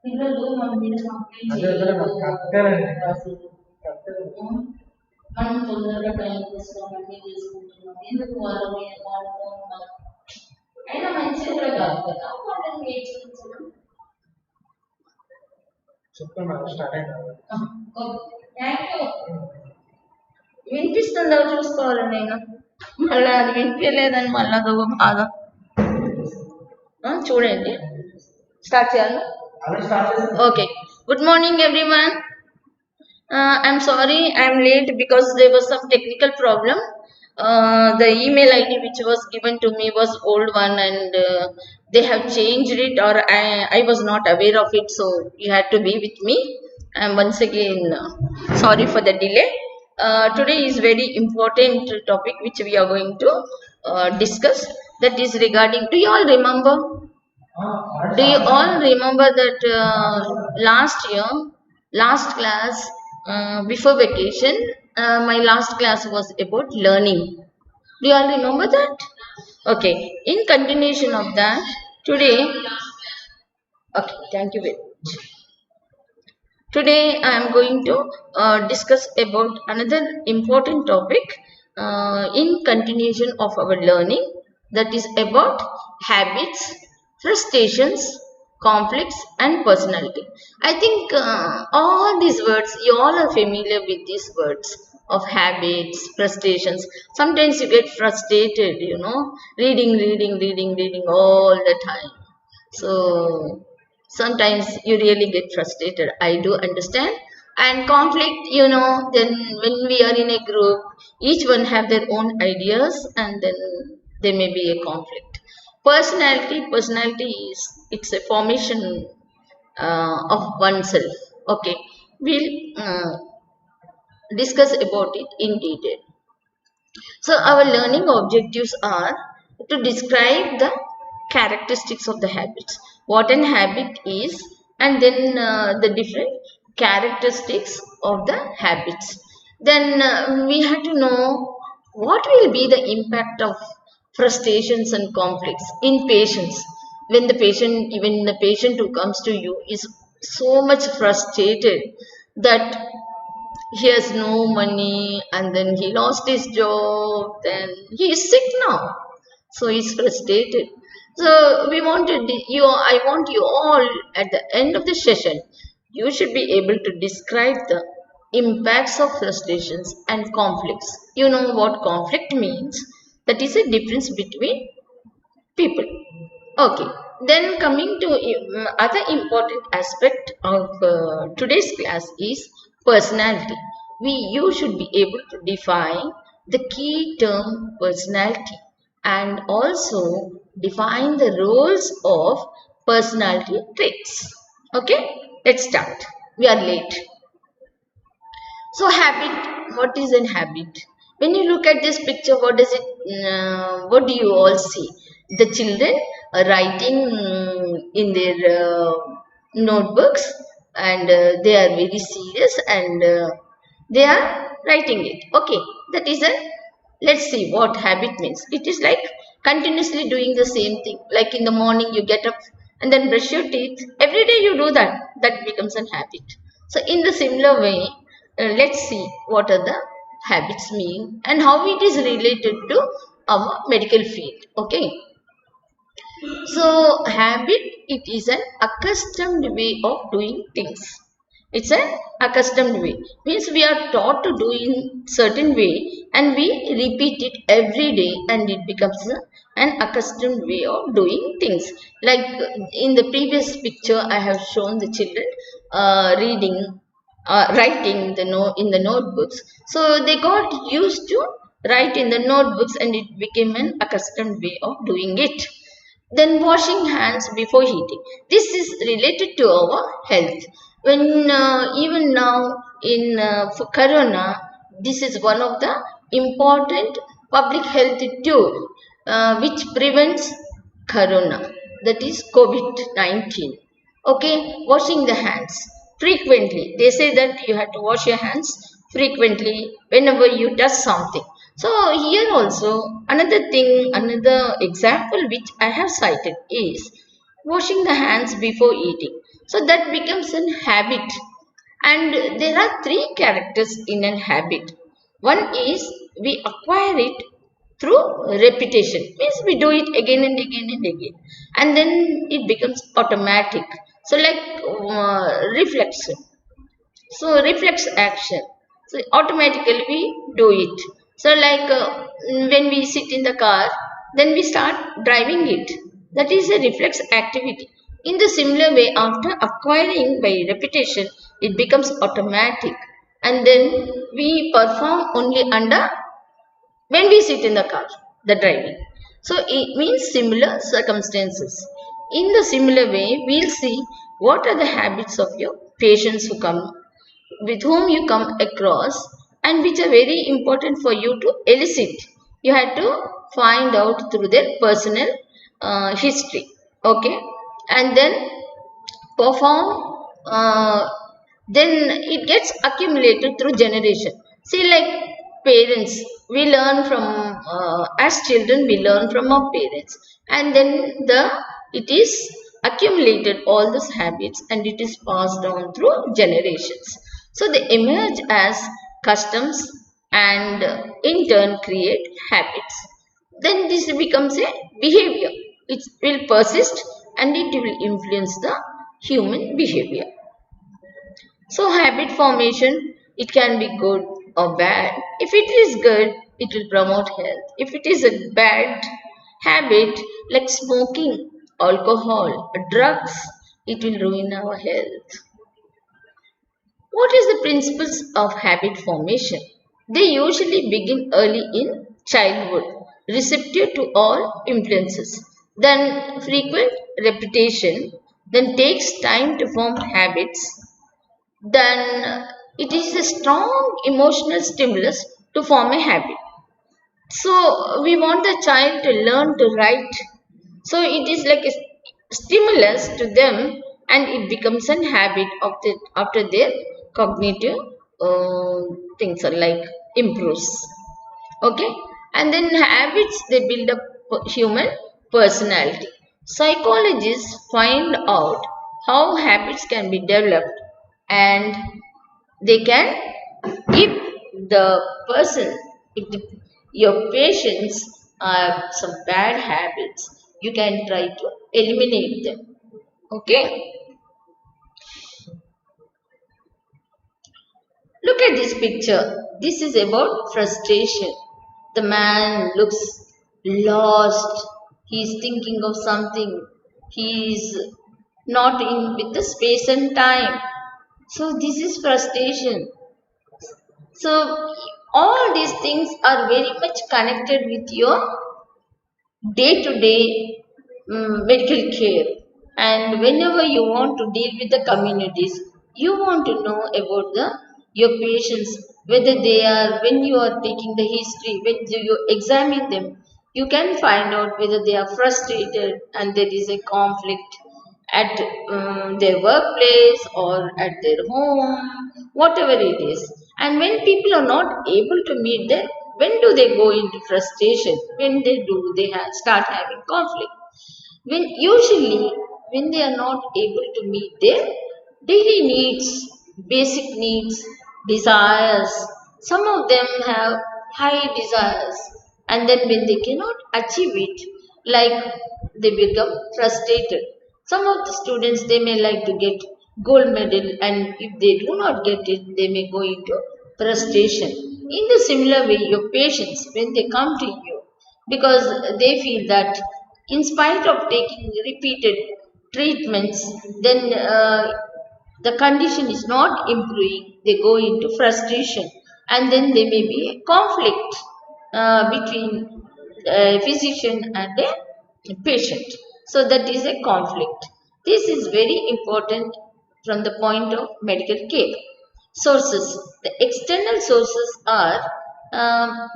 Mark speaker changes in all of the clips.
Speaker 1: పిల్లలు మన మీద కంప్లైంట్ మనం తొందరగా టైం తీసుకోవాలి అన్నీ చేసుకుంటున్నాం ఎందుకు వాళ్ళ మీద వాళ్ళతో అయినా మంచిగా కూడా కాదు కదా వాళ్ళని నేర్చుకుంటున్నాం థ్యాంక్ యూ వినిపిస్తుందో చూసుకోవాలి నేను మళ్ళీ అది వినిపించలేదని మళ్ళీ అదొక బాధ చూడండి స్టార్ట్ చేయాలి okay good morning everyone I'm sorry I'm late because there was some technical problem. The email ID which was given to me was old one and they have changed it or I was not aware of it, so you had to be with me. And once again sorry for the delay. Today is very important topic which we are going to discuss, that is regarding, do you all remember that last class before vacation my last class was about learning? Do you all remember that? Okay, in continuation of that today, okay, thank you very much. Today I am going to discuss about another important topic in continuation of our learning, that is about habits, frustrations, conflicts and personality. I think all these words, you all are familiar with these words of habits, frustrations. Sometimes you get frustrated, reading all the time. So sometimes you really get frustrated, I do understand. And conflict, then when we are in a group, each one have their own ideas and then there may be a conflict. Personality is, it's a formation of oneself. Okay, we'll discuss about it in detail. So our learning objectives are to describe the characteristics of the habits, what an habit is, and then the different characteristics of the habits. Then we have to know what will be the impact of frustrations and conflicts in patients. When the patient who comes to you is so much frustrated that he has no money and then he lost his job, then he is sick now, so he's frustrated. So I want you all at the end of the session, you should be able to describe the impacts of frustrations and conflicts. You know what conflict means, that is a difference between people. Okay, then coming to other important aspect of today's class is personality. You should be able to define the key term personality and also define the roles of personality traits. Okay, let's start, we are late. So habit, what is a habit? When you look at this picture, what do you all see? The children are writing in their notebooks and they are very serious and they are writing it. Okay, that is let's see what habit means. It is like continuously doing the same thing, like in the morning you get up and then brush your teeth. Every day you do that, that becomes a habit. So in the similar way, let's see what are the habits mean and how it is related to our medical field. Okay, so habit, it is an accustomed way of doing things. It's an accustomed way, means we are taught to do in certain way and we repeat it every day and it becomes an accustomed way of doing things. Like in the previous picture I have shown the children writing in the notebooks. So they got used to write in the notebooks and it became an accustomed way of doing it. Then washing hands before eating. This is related to our health. When even now in for corona, this is one of the important public health tool which prevents corona, that is COVID-19. Okay, washing the hands frequently. They say that you have to wash your hands frequently whenever you touch something. So here also another example which I have cited is washing the hands before eating. So that becomes an habit. And there are three characters in an habit. One is we acquire it through repetition, means we do it again and again and again, and then it becomes automatic. So like reflection, so reflex action, so automatically we do it. So like when we sit in the car, then we start driving it. That is a reflex activity. In the similar way, after acquiring by repetition, it becomes automatic, and then we perform only under when we sit in the car, the driving. So it means similar circumstances. In the similar way, we'll see what are the habits of your patients who come, with whom you come across, and which are very important for you to elicit. You have to find out through their personal history. Okay, and then perform, then it gets accumulated through generation. See, like parents, we learn from as children we learn from our parents, and then the it is accumulated all those habits, and it is passed down through generations. So they emerge as customs, and in turn create habits. Then this becomes a behavior. It will persist, and it will influence the human behavior. So habit formation, it can be good or bad. If it is good, it will promote health. If it is a bad habit like smoking, alcohol, drugs, it will ruin our health. What is the principles of habit formation? They usually begin early in childhood, receptive to all influences. Then frequent repetition, then takes time to form habits. Then it is a strong emotional stimulus to form a habit. So we want the child to learn to write. So it is like a stimulus to them, and it becomes an habit of the, after their cognitive uh, things are like improves. Okay, and then habits, they build up human personality. Psychologists find out how habits can be developed, and they can, if the person, if the, your patients have some bad habits, you can try to eliminate them. Okay, look at this picture. This is about frustration. The man looks lost. He is thinking of something. He is not in with the space and time. So this is frustration. So all these things are very much connected with your day-to-day medical care. And whenever you want to deal with the communities, you want to know about the your patients, whether they are, when you are taking the history, when you examine them, you can find out whether they are frustrated and there is a conflict at their workplace or at their home, whatever it is. And when people are not able to meet them, when do they go into frustration? When they do, they start having conflict. When usually when they are not able to meet their daily needs, basic needs, desires. Some of them have high desires, and then when they cannot achieve it, like they become frustrated. Some of the students, they may like to get gold medal, and if they do not get it, they may go into frustration. In the similar way, your patients, when they come to you, because they feel that in spite of taking repeated treatments, then the condition is not improving, they go into frustration, and then there may be a conflict between a physician and a patient. So that is a conflict. This is very important from the point of medical care. Sources. The external sources are,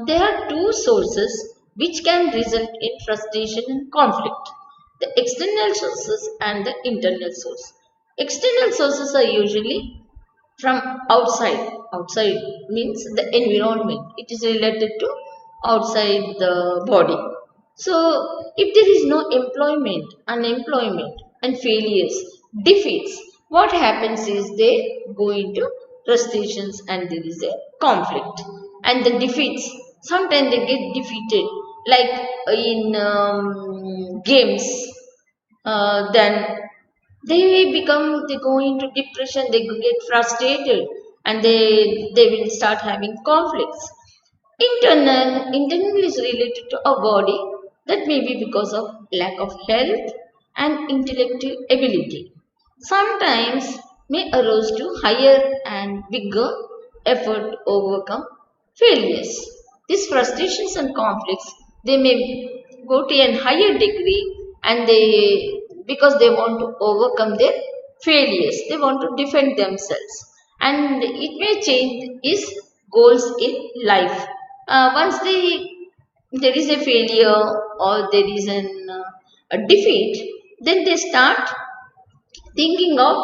Speaker 1: there are two sources which can result in frustration and conflict. The external sources and the internal source. External sources are usually from outside. Outside means the environment. It is related to outside the body. So if there is no employment, unemployment and failures, defeats, what happens is they go into frustrations and there is a conflict and the defeats. Sometimes they get defeated, like in games. Then they go into depression, they get frustrated, and they will start having conflicts. Internal is related to a body that may be because of lack of health and intellectual ability. Sometimes may arouse to higher and bigger effort to overcome failures. These frustrations and conflicts, they may go to a higher degree, and they, because they want to overcome their failures, they want to defend themselves, and it may change his goals in life. Once there is a failure or there is a defeat, then they start thinking of,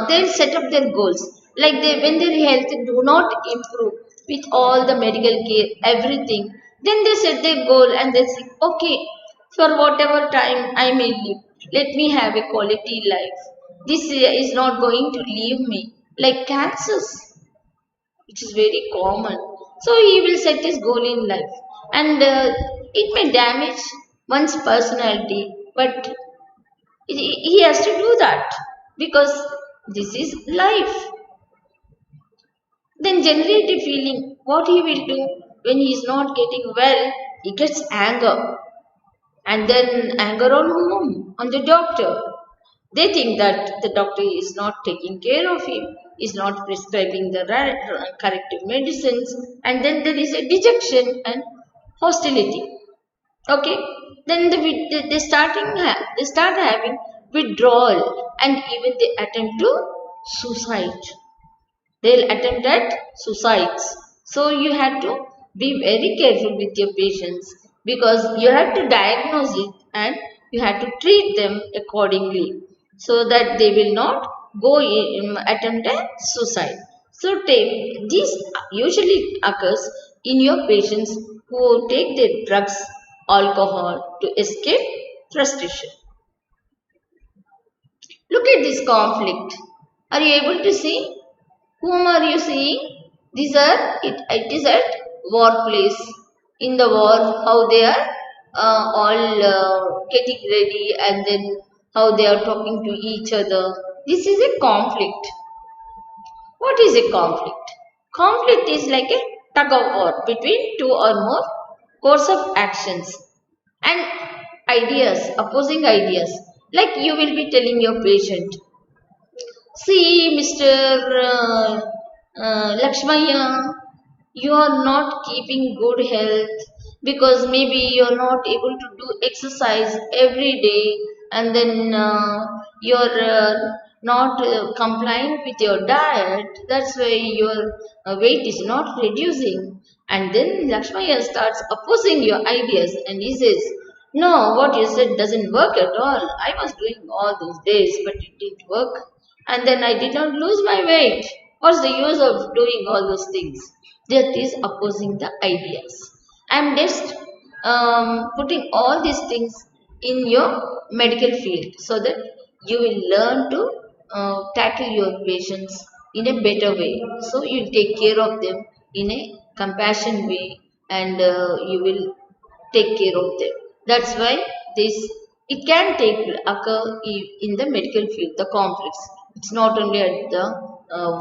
Speaker 1: they'll set up their goals, like they, when their health do not improve with all the medical care, everything, then they set their goal and they say, okay, for whatever time I may live, let me have a quality life. This is not going to leave me, like cancers, which is very common. So he will set his goal in life, and it may damage one's personality, but he has to do that because this is life. Then generate a feeling. What he will do when he is not getting well, he gets anger, and then anger on whom? On the doctor. They think that the doctor is not taking care of him, is not prescribing the corrective medicines, and then there is a dejection and hostility. Okay, then they start having withdrawal, and even they attempt to suicide. They'll attempt at suicides. So you have to be very careful with your patients, because you have to diagnose it and you have to treat them accordingly, so that they will not go in, attempt at suicide. So this usually occurs in your patients who take their drugs, alcohol to escape frustration. Look at this conflict. Are you able to see? Whom are you seeing? It is at workplace. In the war, how they are all getting ready, and then how they are talking to each other. This is a conflict. What is a conflict? Conflict is like a tug of war between two or more course of actions and ideas, opposing ideas. Like you will be telling your patient, see, Mr. Lakshmaya, you are not keeping good health because maybe you are not able to do exercise every day, and then you are not complying with your diet. That's why your weight is not reducing. And then Lakshmaya starts opposing your ideas, and he says, no, what you said doesn't work at all. I was doing all those days, but it didn't work, and then I did not lose my weight. What's the use of doing all those things? That is opposing the ideas. I'm just putting all these things in your medical field, so that you will learn to tackle your patients in a better way. So you'll take care of them in a compassion way, and you will take care of them. That's why this, it can take occur in the medical field, the conflicts. It's not only at the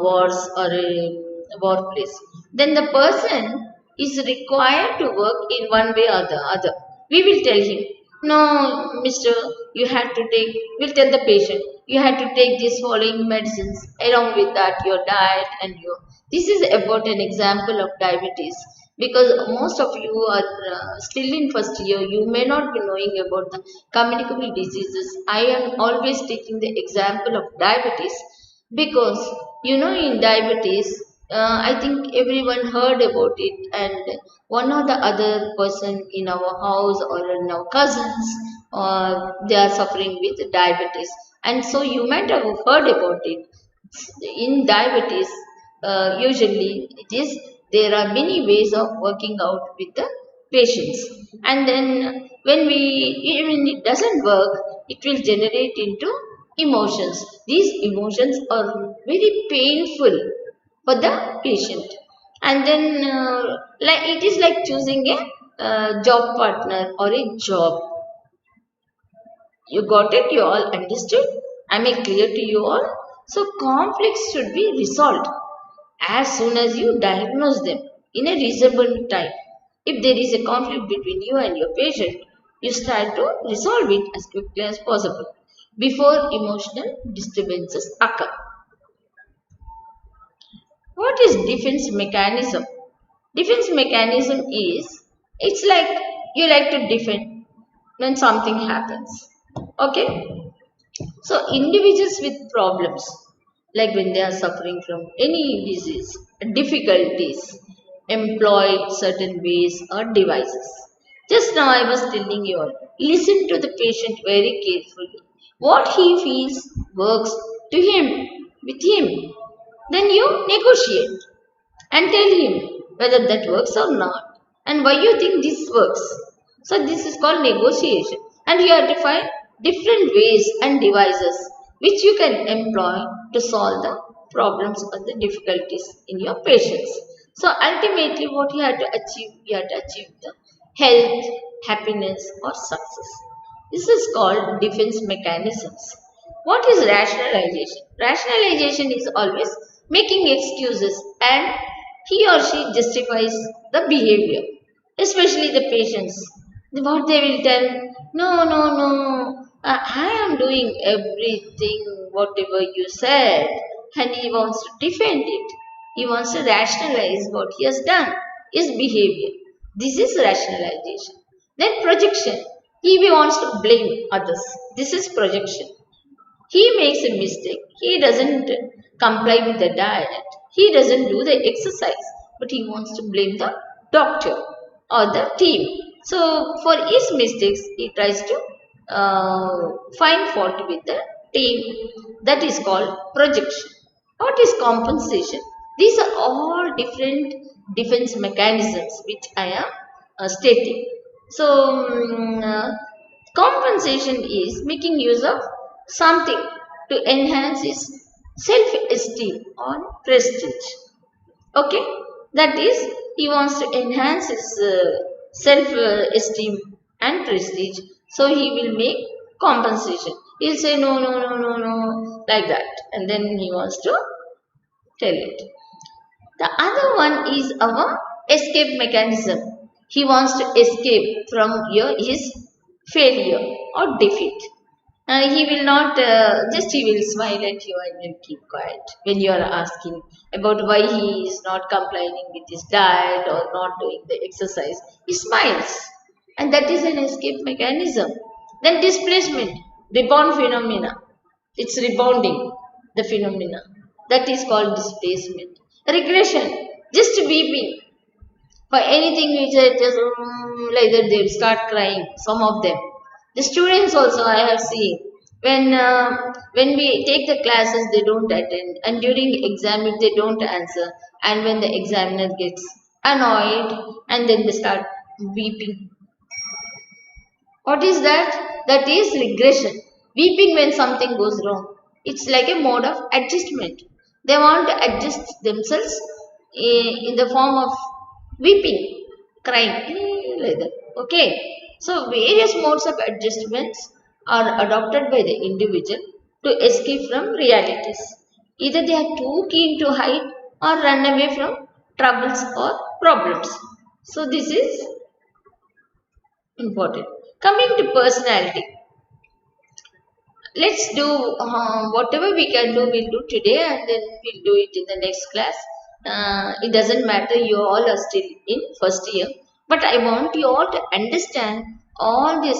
Speaker 1: wars or a workplace. Then the person is required to work in one way or the other. We will tell him, no, mister, you have to take, we'll tell the patient, you have to take these following medicines, along with that your diet and your, this is about an example of diabetes, because most of you are still in first year, you may not be knowing about the communicable diseases. I am always taking the example of diabetes, because in diabetes, I think everyone heard about it, and one or the other person in our house or in our cousins, they are suffering with diabetes, and so you might have heard about it. In diabetes, usually it is, there are many ways of working out with the patients, and then when it doesn't work, it will generate into emotions. These emotions are very painful for the patient. And then like it is like choosing a job partner or a job. You got it? You all understood? Am I clear to you all? So conflicts should be resolved as soon as you diagnose them in a reasonable time. If there is a conflict between you and your patient, you start to resolve it as quickly as possible before emotional disturbances occur. What is defense mechanism? Defense mechanism is, it's like you like to defend when something happens. Okay? So individuals with problems, like when they are suffering from any disease, difficulties, employ certain ways or devices. Just now I was telling you all, listen to the patient very carefully. What he feels works to him, with him. Then you negotiate and tell him whether that works or not and why you think this works. So this is called negotiation, and you have to find different ways and devices which you can employ to solve the problems or the difficulties in your patients. So ultimately what you have to achieve the health, happiness or success. This is called defense mechanisms. What is rationalization? Rationalization is always making excuses and he or she justifies the behavior, especially the patients. What they will tell, no, no, no, I am doing everything, whatever you said, and he wants to defend it. He wants to rationalize what he has done, his behavior. This is rationalization. Then projection. He wants to blame others. This is projection. He makes a mistake. He doesn't comply with the diet. He doesn't do the exercise. But he wants to blame the doctor or the team. So for his mistakes, he tries to find fault with the team. That is called projection. What is compensation? These are all different defense mechanisms which I am stating. So compensation is making use of something to enhance his self-esteem or prestige. Okay, that is, he wants to enhance his self-esteem and prestige, so he will make compensation. He'll say no, no, no, no, no, like that, and then he wants to tell it. The other one is our escape mechanism. He wants to escape from his failure or defeat. He will not, just he will smile at you and will keep quiet when you are asking about why he is not complying with his diet or not doing the exercise. He smiles, and that is an escape mechanism. Then displacement, rebound phenomena. It's rebounding the phenomena. That is called displacement. Regression, just weeping. For anything which is just like that, they'll start crying. Some of them. The students also I have seen when we take the classes they don't attend, and during exam if they don't answer, and when the examiner gets annoyed and then they start weeping. What is that? That is regression. Weeping when something goes wrong. It's like a mode of adjustment. They want to adjust themselves in the form of weeping, crying, like that. Okay. So various modes of adjustments are adopted by the individual to escape from realities. Either they are too keen to hide or run away from troubles or problems. So this is important. Coming to personality, let's do whatever we can do, we'll do today and then we'll do it in the next class. It doesn't matter, you all are still in first year, but I want you all to understand all this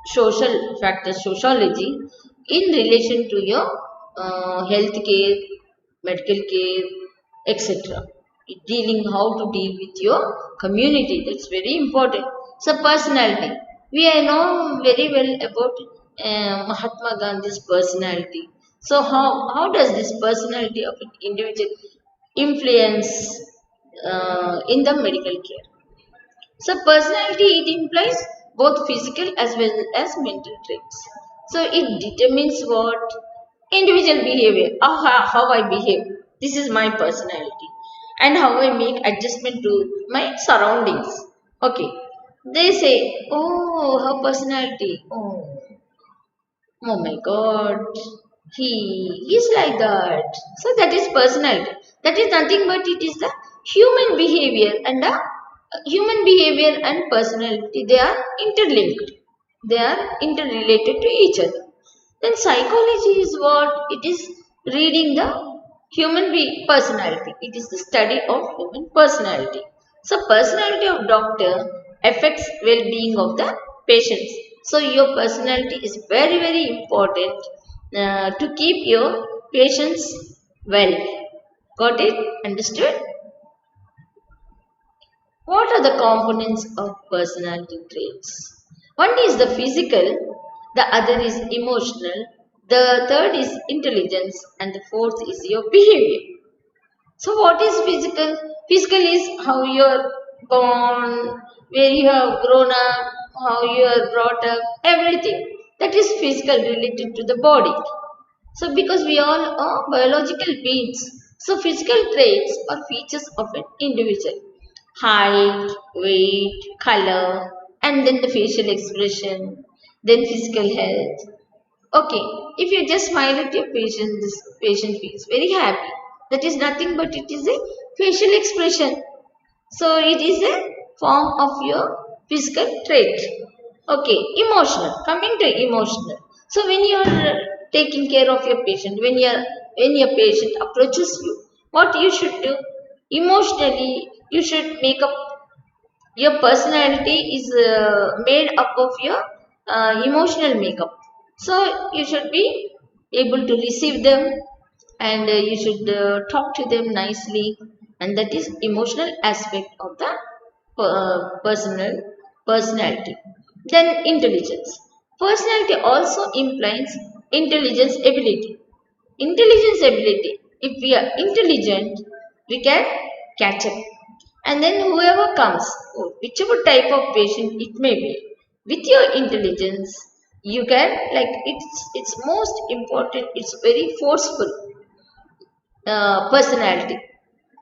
Speaker 1: social factors, sociology in relation to your health care, medical care, etc. Dealing how to deal with your community, that's very important. So personality, we know very well about Mahatma Gandhi's personality. So how does this personality of an individual influence in the medical care? So personality, it implies both physical as well as mental traits. So it determines what individual behavior, how I behave. This is my personality, and how I make adjustment to my surroundings. Okay, they say, oh, her personality. Oh my God, he is like that. So that is personality. That is nothing but it is the human behavior, and the human behavior and personality, they are interlinked. They are interrelated to each other. Then psychology is what? It is reading the personality. It is the study of human personality. So personality of doctor affects well-being of the patients. So your personality is very very important to keep your patients well. Got it? Understood? What are the components of personality traits? One is the physical, the other is emotional, the third is intelligence, and the fourth is your behavior. So, what is physical? Physical is how you are born, where you have grown up, how you are brought up, everything. That is physical related to the body. So, because we all are biological beings, so physical traits are features of an individual: height, weight, color, and then the facial expression, then physical health. Okay, if you just smile at your patient, this patient feels very happy. That is nothing but it is a facial expression. So it is a form of your physical trait. Okay, emotional. Coming to emotional. So when you are taking care of your patient, when your patient approaches you, what you should do? Emotionally, you should make up your personality is made up of your emotional makeup. So you should be able to receive them, and you should talk to them nicely, and that is emotional aspect of the personality. Then intelligence. Personality also implies intelligence ability. Intelligence ability. If we are intelligent, we can catch up. And then whoever comes, whichever type of patient it may be, with your intelligence, you can, like, it's most important, it's very forceful personality.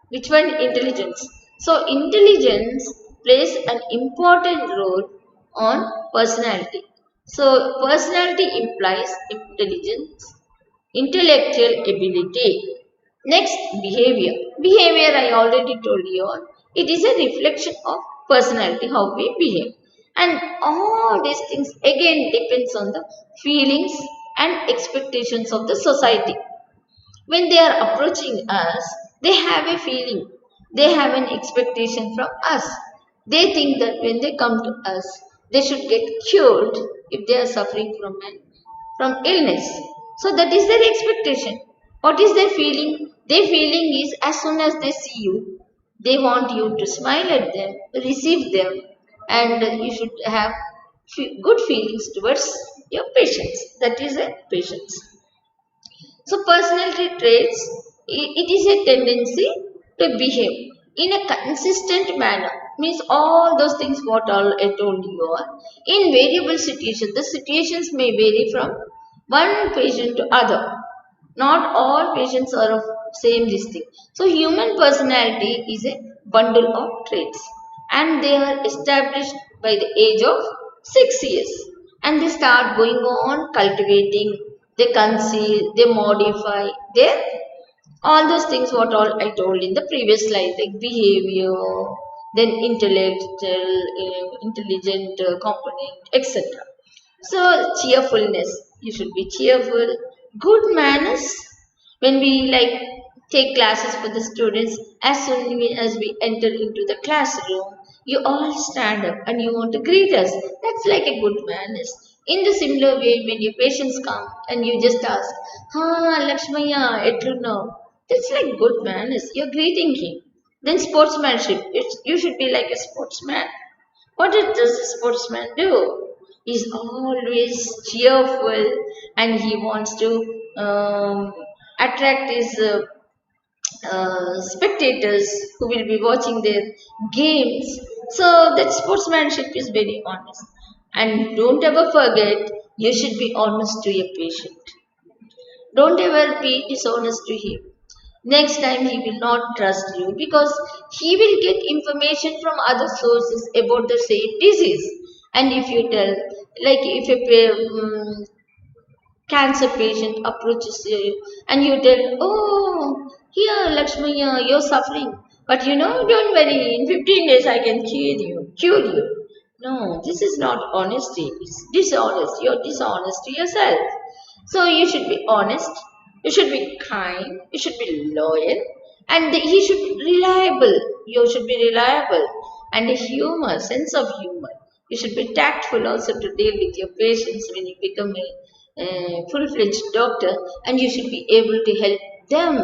Speaker 1: Which one? Intelligence. So intelligence plays an important role on personality. So personality implies intelligence, intellectual ability. Next, behavior. Behavior, I already told you all, it is a reflection of personality, how we behave. And all these things again depends on the feelings and expectations of the society. When they are approaching us, they have a feeling, they have an expectation from us. They think that when they come to us, they should get cured if they are suffering from illness. So that is their expectation. What is their feeling? Their feeling is, as soon as they see you, they want you to smile at them, receive them, and you should have good feelings towards your patients. That is a patience. So personality traits, it is a tendency to behave in a consistent manner. Means all those things what all I told you are in variable situations. The situations may vary from one patient to other. Not all patients are of same this thing. So human personality is a bundle of traits, and they are established by the age of 6 years, and they start going on cultivating, they conceal, they modify their all those things what all I told in the previous slide, like behavior, then intelligent component, etc. So cheerfulness, you should be cheerful. Good manners. When we like take classes for the students, as soon as we enter into the classroom, you all stand up and you want to greet us. That's like a good manners. In the similar way, when your patients come and you just ask, "Ha, Lakshmaya, etluno," that's like good manners. You're greeting him. Then sportsmanship. You should be like a sportsman. What does a sportsman do? He's always cheerful, and he wants to attract his spectators who will be watching their games. So that sportsmanship is very honest. And don't ever forget, You should be honest to your patient. Don't ever be dishonest to him. Next time he will not trust you because he will get information from other sources about the same disease. And if you tell, like if a cancer patient approaches you and you tell, oh, here, Lakshmi, you're suffering. But don't worry, in 15 days I can cure you. No, this is not honesty. It's dishonest. You're dishonest to yourself. So you should be honest. You should be kind. You should be loyal. And he should be reliable. You should be reliable. And a humor, sense of humor. You should be tactful also to deal with your patients when you become a full-fledged doctor, and you should be able to help them,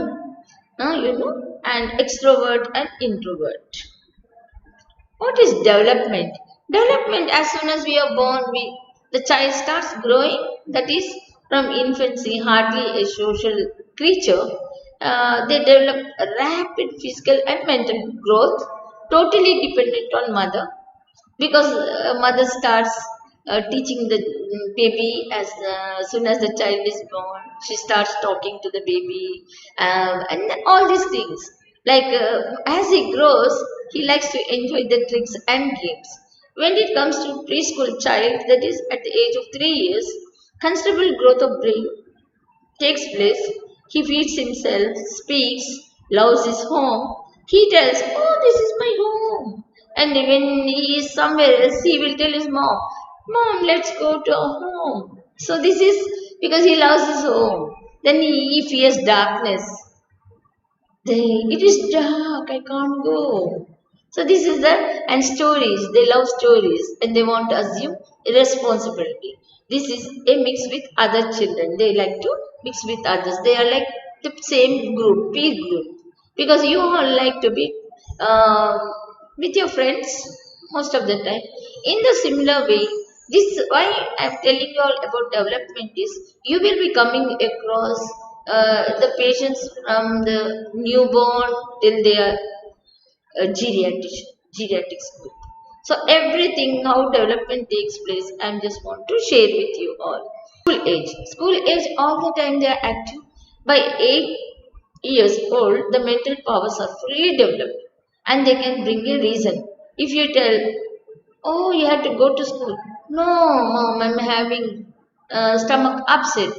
Speaker 1: and extrovert and introvert. What is development? Development, as soon as we are born, the child starts growing. That is, from infancy, hardly a social creature. They develop rapid physical and mental growth, totally dependent on mother, because mother starts teaching the baby as soon as the child is born. She starts talking to the baby, and all these things. Like as he grows, he likes to enjoy the tricks and games. When it comes to preschool child, that is at the age of 3 years, considerable growth of brain takes place. He feeds himself, speaks, loves his home. He tells, oh, this is my home. And when he is somewhere else, he will tell his mom, Mom, let's go to our home. So this is because he loves his home. Then he fears darkness. It is dark, I can't go. So this is and stories, they love stories and they want to assume responsibility. This is a mix with other children. They like to mix with others. They are like the same group, peer group. Because you all like to be with your friends most of the time. In the similar way, this why I am telling you all about development is you will be coming across the patients from the newborn till they are geriatrics group. So everything how development takes place, I just want to share with you all. School age all the time they are active. By 8 years old, the mental powers are fully developed and they can bring a reason. If you tell, oh, you have to go to school. No, mom, I'm having stomach upset.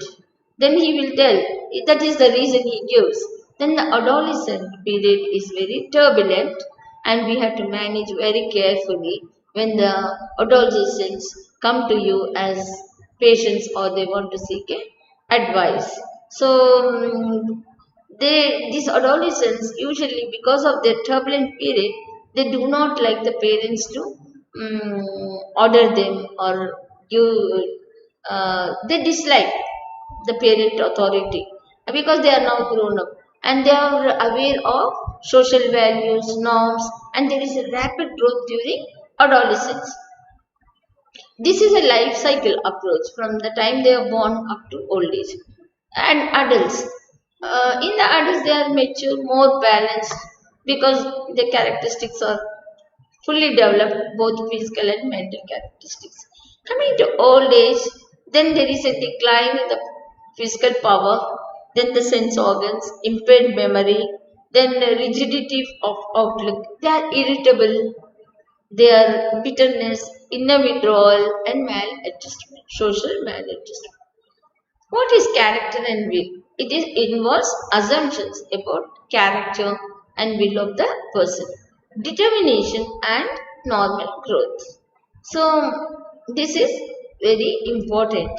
Speaker 1: Then he will tell, that is the reason he gives. Then the adolescent period is very turbulent and we have to manage very carefully when the adolescents come to you as patients or they want to seek advice. So these adolescents usually because of their turbulent period they do not like the parents to order them or give they dislike the parent authority because they are now grown up and they are aware of social values, norms, and there is a rapid growth during adolescence. This is a life cycle approach from the time they are born up to old age. And adults, in the adults they are mature, more balanced because the characteristics are fully developed, both physical and mental characteristics. Coming to old age, then there is a decline in the physical power, then the sense organs, impaired memory, then the rigidity of outlook. They are irritable, their bitterness, inner withdrawal, and maladjustment, social maladjustment. What is character and will? Involves assumptions about character and will of the person, determination and normal growth. So this is very important,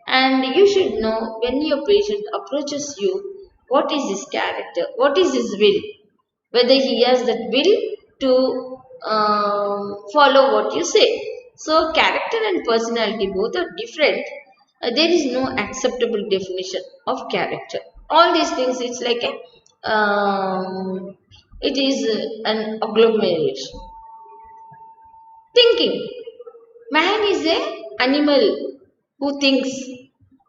Speaker 1: and you should know when your patient approaches you, what is his character, what is his will, whether he has that will to follow what you say. So character and personality both are different. There is no acceptable definition of character. All these things, it's like it is an agglomeration. Thinking. Man is a animal who thinks.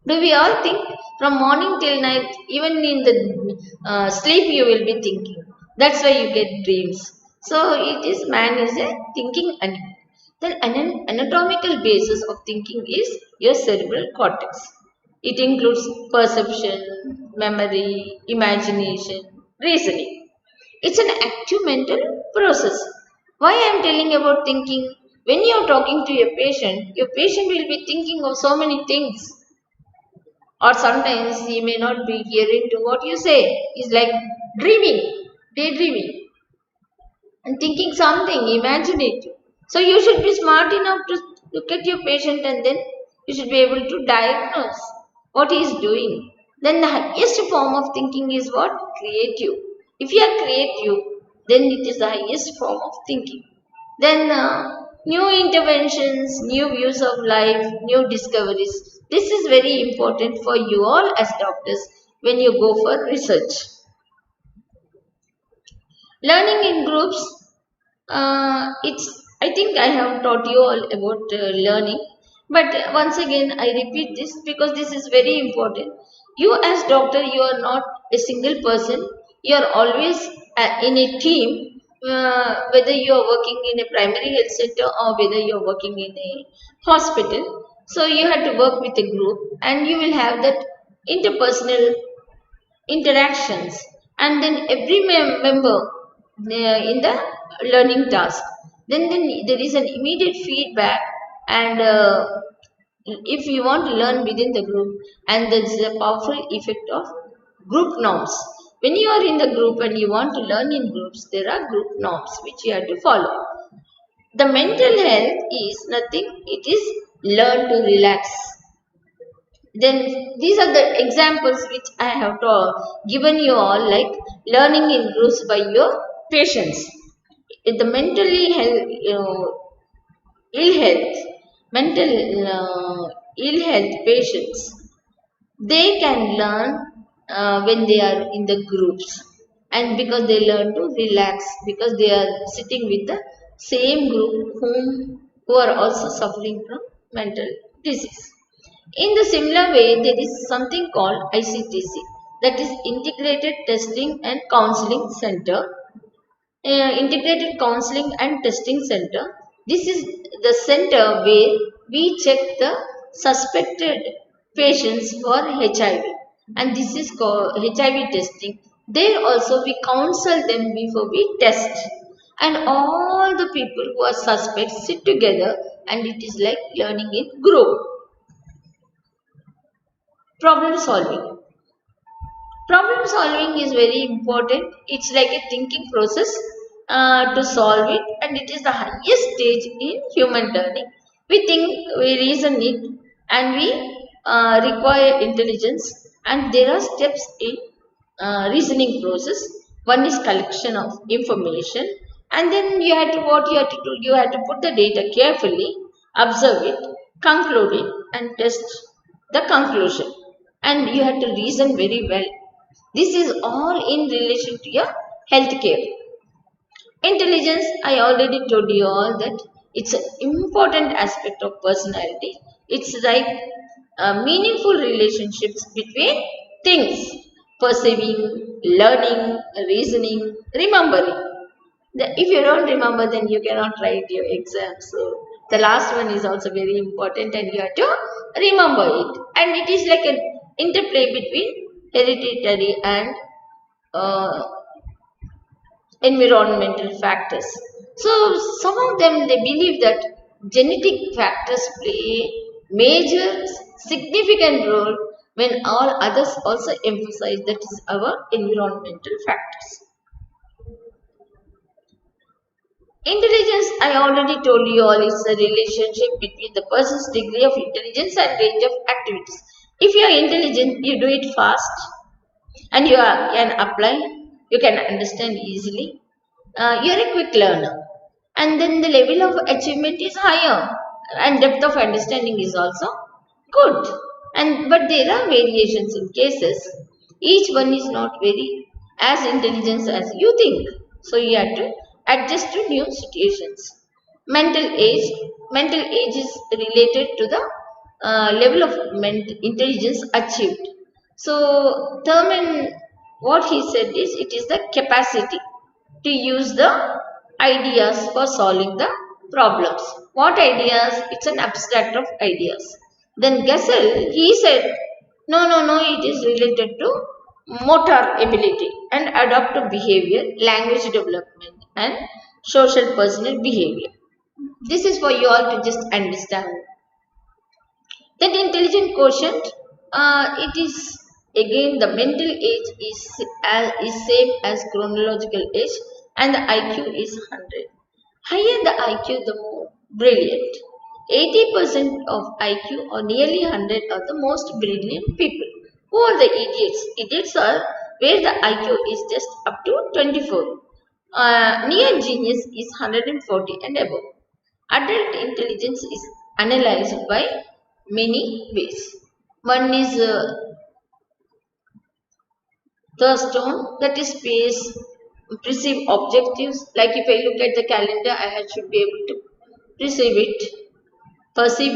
Speaker 1: Do we all think? From morning till night, even in the sleep, you will be thinking. That's why you get dreams. So it is man is a thinking animal. The anatomical basis of thinking is your cerebral cortex. It includes perception, memory, imagination, reasoning. It's an active mental process. Why I am telling about thinking? When you are talking to your patient will be thinking of so many things. Or sometimes he may not be hearing to what you say. He's like dreaming, daydreaming, and thinking something imaginative. So you should be smart enough to look at your patient and then you should be able to diagnose what he is doing. Then the highest form of thinking is what? Creative. If you are creative, then it is the highest form of thinking. Then new interventions, new views of life, new discoveries. This is very important for you all as doctors when you go for research. Learning in groups, it's I think I have taught you all about learning, but once again I repeat this because this is very important. You as doctor, you are not a single person. You are always in a team, whether you are working in a primary health center or whether you are working in a hospital. So you have to work with a group and you will have that interpersonal interactions, and then every member in the learning task, then there is an immediate feedback, and if you want to learn within the group, and there is a powerful effect of group norms. When you are in the group and you want to learn in groups, there are group norms which you have to follow. The mental health is nothing, it is learn to relax. Then these are the examples which I have given you all, like learning in groups by your patients. The mentally ill health, mental ill health patients, they can learn when they are in the groups, and because they learn to relax because they are sitting with the same group who are also suffering from mental disease. In the similar way, there is something called ICTC, that is Integrated Testing and Counseling Center. Integrated Counseling and Testing Center. This is the center where we check the suspected patients for HIV, and this is called HIV testing. There also we counsel them before we test, and all the people who are suspects sit together, and it is like learning in group. Problem solving. Problem solving is very important. It's like a thinking process to solve it, and it is the highest stage in human learning. We think, we reason it, and we require intelligence, and there are steps in reasoning process. One is collection of information, and then you have to what you have to do. You have to put the data carefully, observe it, conclude it, and test the conclusion. And you have to reason very well. This is all in relation to your healthcare. Intelligence, I already told you all that it's an important aspect of personality. It's like meaningful relationships between things, perceiving, learning, reasoning, remembering. If you don't remember, then you cannot write your exam. So the last one is also very important, and you have to remember it. And it is like an interplay between hereditary and uh, environmental factors. So some of them, they believe that genetic factors play major significant role, when all others also emphasize that is our environmental factors. Intelligence, I already told you all, is a relationship between the person's degree of intelligence and range of activities. If you are intelligent, you do it fast, and can apply, you can understand easily. You are a quick learner, and then the level of achievement is higher, and depth of understanding is also good. But there are variations in cases. Each one is not very as intelligent as you think. So you have to adjust to new situations. Mental age. Mental age is related to the level of intelligence achieved. So Thurman, what he said is, it is the capacity to use the ideas for solving the problems. What ideas? It's an abstract of ideas. Then Gessel, he said, no, it is related to motor ability and adaptive behavior, language development, and social personal behavior. This is for you all to just understand. That intelligent quotient, it is again the mental age is same as chronological age, and the IQ is 100. Higher the IQ, the more brilliant. 80% of IQ or nearly 100 are the most brilliant people. Who are the idiots? Idiots are where the IQ is just up to 24. Near genius is 140 and above. Adult intelligence is analyzed by many ways. One is Thurstone, that is space, perceive objectives. Like if I look at the calendar, I should be able to perceive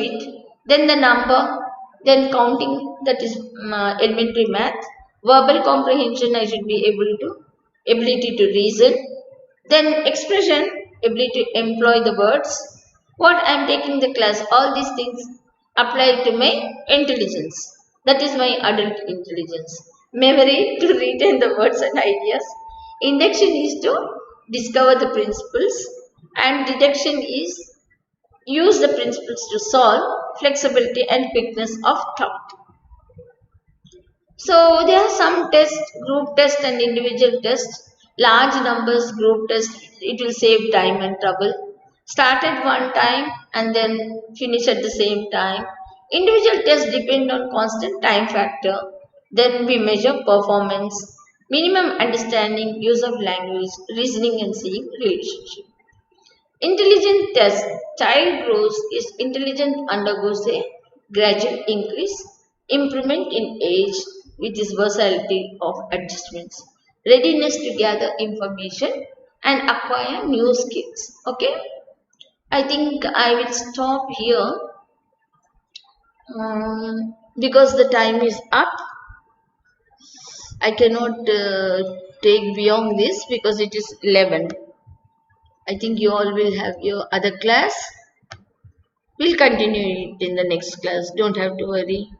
Speaker 1: it. Then the number, then counting, that is elementary math. Verbal comprehension, I should be ability to reason. Then expression, ability to employ the words. What I am taking the class, all these things apply to my intelligence. That is my adult intelligence. Memory, to retain the words and ideas. Induction is to discover the principles, and deduction is use the principles to solve. Flexibility and quickness of thought. So there are some tests, group test and individual tests. Large numbers group test, it will save time and trouble. Start at one time and then finish at the same time. Individual tests depend on constant time factor. Then we measure performance, minimum understanding, use of language, reasoning and seeing relationship. Intelligent test, child grows, is intelligent, undergoes a gradual increase, improvement in age with this versatility of adjustments, readiness to gather information and acquire new skills. Okay, I think I will stop here because the time is up. I cannot take beyond this because it is 11. I think you all will have your other class. We'll continue it in the next class. Don't have to worry.